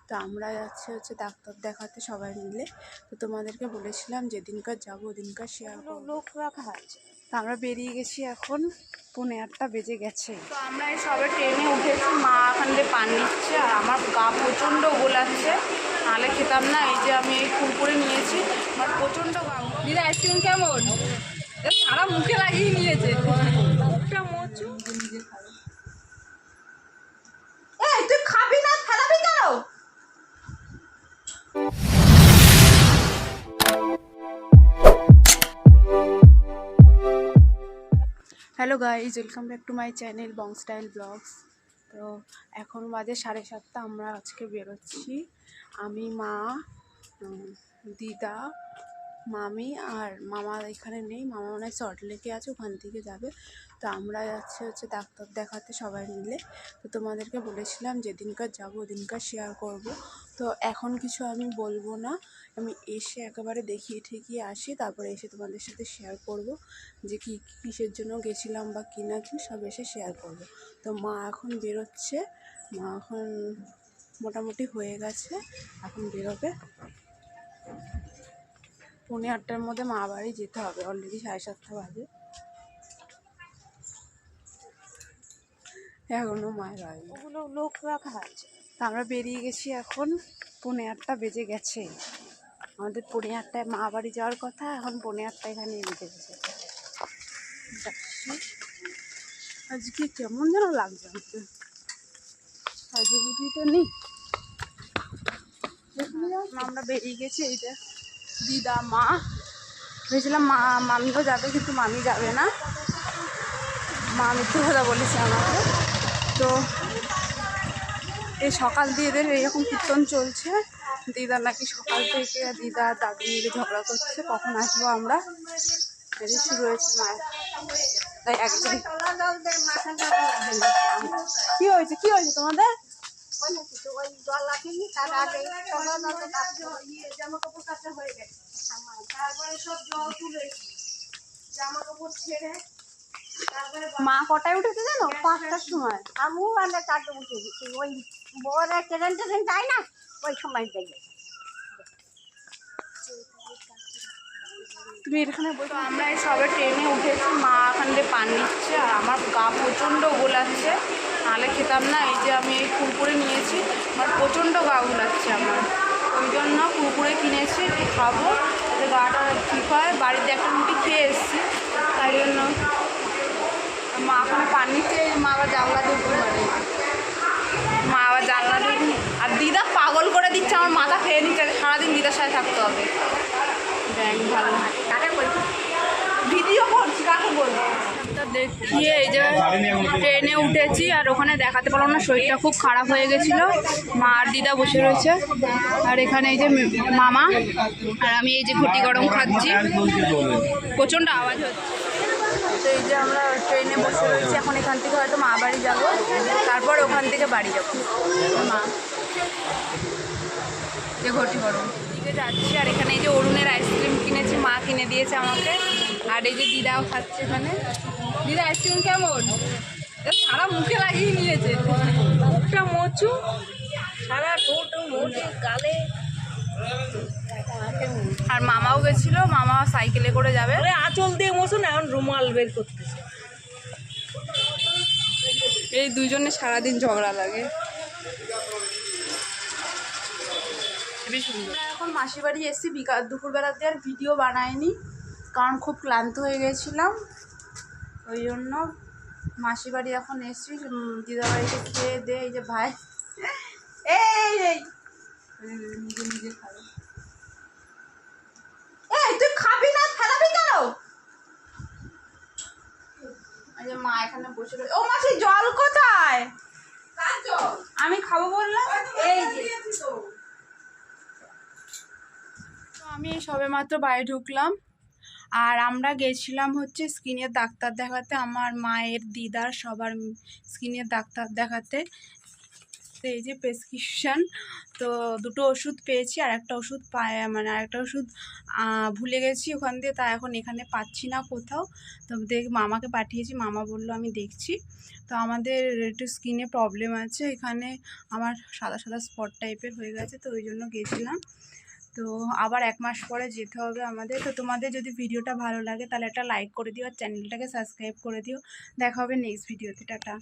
তো আমরা যাচ্ছি হচ্ছে ডাক্তার দেখাতে সবাই মিলে। তো তোমাদেরকে বলেছিলাম যেদিনকার যাবো ওদিনকার শেয়ার লোক রাখা আছে। তো আমরা বেরিয়ে গেছি, এখন 8:30 বেজে গেছে। তো আমরা এই সবে ট্রেনে উঠেছি, মা এখান থেকে পান নিচ্ছে আর আমার গা প্রচণ্ড গোলাচ্ছে, নাহলে খেতাম না। এই যে আমি এই কুরকুরে নিয়েছি, আমার প্রচণ্ড গা। দিদা আইসক্রিম কেমন? সারা মুখে লাগিয়ে নিয়েছে, মুখটা মোচু। নিজে খাবে। এই তুই খাবি না, ফেলাবি কেন? Hello guys, welcome back to my channel Bong Style Vlogs. তো এখন বাজে 7:30, আমরা আজকে বেরোচ্ছি। আমি, মা, দিদা, মামি আর মামা এখানে নেই, মামা মনে হয় সল্টলেকে আছে, ওখান থেকে যাবে। তো আমরা যাচ্ছি হচ্ছে ডাক্তার দেখাতে সবাই মিলে। তো তোমাদেরকে বলেছিলাম যেদিনকার যাবো ওদিনকার শেয়ার করব। তো এখন কিছু আমি বলবো না, আমি এসে একেবারে দেখিয়ে ঠেকিয়ে আসি, তারপরে এসে তোমাদের সাথে শেয়ার করব যে কিসের জন্য গেছিলাম বা কী না কি সব এসে শেয়ার করব। তো মা এখন বেরোচ্ছে, মা এখন মোটামুটি হয়ে গেছে, এখন বেরোবে। 8:30 মধ্যে মা বাড়ি যেতে হবে, অলরেডি 7:30 বাজে, এখনো মায়ের বাড়ি। ওগুলো লোক রাখা আছে। তা আমরা বেরিয়ে গেছি, এখন 8:30 বেজে গেছে। আমাদের 8:30 মা বাড়ি যাওয়ার কথা, এখন 8:30 এখানে বেজে গেছে। আজকে কেমন যেন লাগছে আমাকে, সাজুগুজি তো নেই। আমরা বেরিয়ে গেছি, এই যে দিদা, মা। ভেবেছিলাম মামিও যাবে, কিন্তু মামি যাবে না, মা মিথ্যে কথা বলেছে আমাকে। তো এই সকাল দিয়ে এদের এইরকম কীর্তন চলছে, দিদা নাকি সকাল থেকে দিদা দাদু মিলে ঝগড়া করছে, কখন আসবো আমরা, এদের শুরু হয়েছে মায়ের। তাই একদম কি হয়েছে তোমাদের? মা কটায় উঠেছে জানো? 5টার সময়। আমিও মানে কাজে উঠে গেছি, ওই বড় ট্রেন যায় না, ওই সময় দেখে। তুমি এখানে বসে। আমরা এই সবে ট্রেনে উঠেছি, মা এখান থেকে পান নিচ্ছে আর আমার গা প্রচণ্ড গোলাচ্ছে, নাহলে খেতাম না। এই যে আমি এই কুরকুরে নিয়েছি, আমার প্রচণ্ড গা গোলাচ্ছে আমার, ওই জন্য কুরকুরে কিনেছি, খাবো যাতে গাটা ঠিক হয়। বাড়িতে একটা রুটি খেয়ে এসেছি, তাই জন্য মা এখানে পান নিচ্ছে। মা আবার জানলা দিয়ে ঘুমাবে, মা আবার জানলা দিয়ে। আর দিদা পাগল করে দিচ্ছে, আমার মাথা খেয়ে নিচ্ছে, সারাদিন দিদার সাথে থাকতে হবে। ভালো ভিডিও করছি, কাকে বলবো? দেখিয়ে এই যে ট্রেনে উঠেছি, আর ওখানে দেখাতে পারলাম না, শরীরটা খুব খারাপ হয়ে গেছিলো। মা আর দিদা বসে রয়েছে, আর এখানে এই যে মামা আর আমি এই যে ঘুটি গরম খাচ্ছি, প্রচণ্ড আওয়াজ হচ্ছে। তো এই যে আমরা ট্রেনে বসে রয়েছি, এখন এখান থেকে হয়তো মা বাড়ি যাবো, তারপর ওখান থেকে বাড়ি যাবো। মা যে ঘটি গরম দিকে যাচ্ছি, আর এখানে এই যে অরুণের আইসক্রিম কিনেছি, মা কিনে দিয়েছে আমাকে, আর এই যে দিদাও খাচ্ছে এখানে। দিদা আইসক্রিম কেমন? সারা মুখে লাগিয়ে নিয়েছে, মুখটা মোচু, সারা ঠোঁট মোটে গালে। আর মামাও গেছিল, মামা সাইকেলে করে যাবে। আঁচল দিয়ে মোছুন, এখন রুমাল বের করতেছে। এই দুজনে সারাদিন ঝগড়া লাগে। খুবই সুন্দর। এখন মাসি বাড়ি এসেছি, দুপুরবেলাতে আর ভিডিও বানাইনি, কারণ খুব ক্লান্ত হয়ে গেছিলাম, ওই জন্য মাসি বাড়ি এখন এসেছি। দিদা বাড়িতে খেয়ে দে, এই যে ভাই এই নিজে নিজে খাবে। এই তুই খাবি না, ফেলাবি কেন? এই যে মা এখানে বসে রয়েছে। ও মাসি, জল কোথায়? আমি খাবো বললাম। এই যে আমি সবে মাত্র বাড়ি ঢুকলাম, আর আমরা গেছিলাম হচ্ছে স্কিনের ডাক্তার দেখাতে, আমার মায়ের, দিদার, সবার স্কিনের ডাক্তার দেখাতে। তো এই যে প্রেসক্রিপশান, তো দুটো ওষুধ পেয়েছি, আর একটা ওষুধ মানে আরেকটা ওষুধ ভুলে গেছি ওখান দিয়ে, তা এখন এখানে পাচ্ছি না কোথাও। তো মামাকে পাঠিয়েছি, মামা বললো আমি দেখছি। তো আমাদের একটু স্কিনে প্রবলেম আছে, এখানে আমার সাদা সাদা স্পট টাইপের হয়ে গেছে, তো ওই জন্য গেছিলাম। তো আবার 1 মাস পরে যেতে হবে আমাদের। তো তোমাদের যদি ভিডিওটা ভালো লাগে তাহলে একটা লাইক করে দিও, আর চ্যানেলটাকে সাবস্ক্রাইব করে দিও। দেখা হবে নেক্সট ভিডিওতে। টাটা।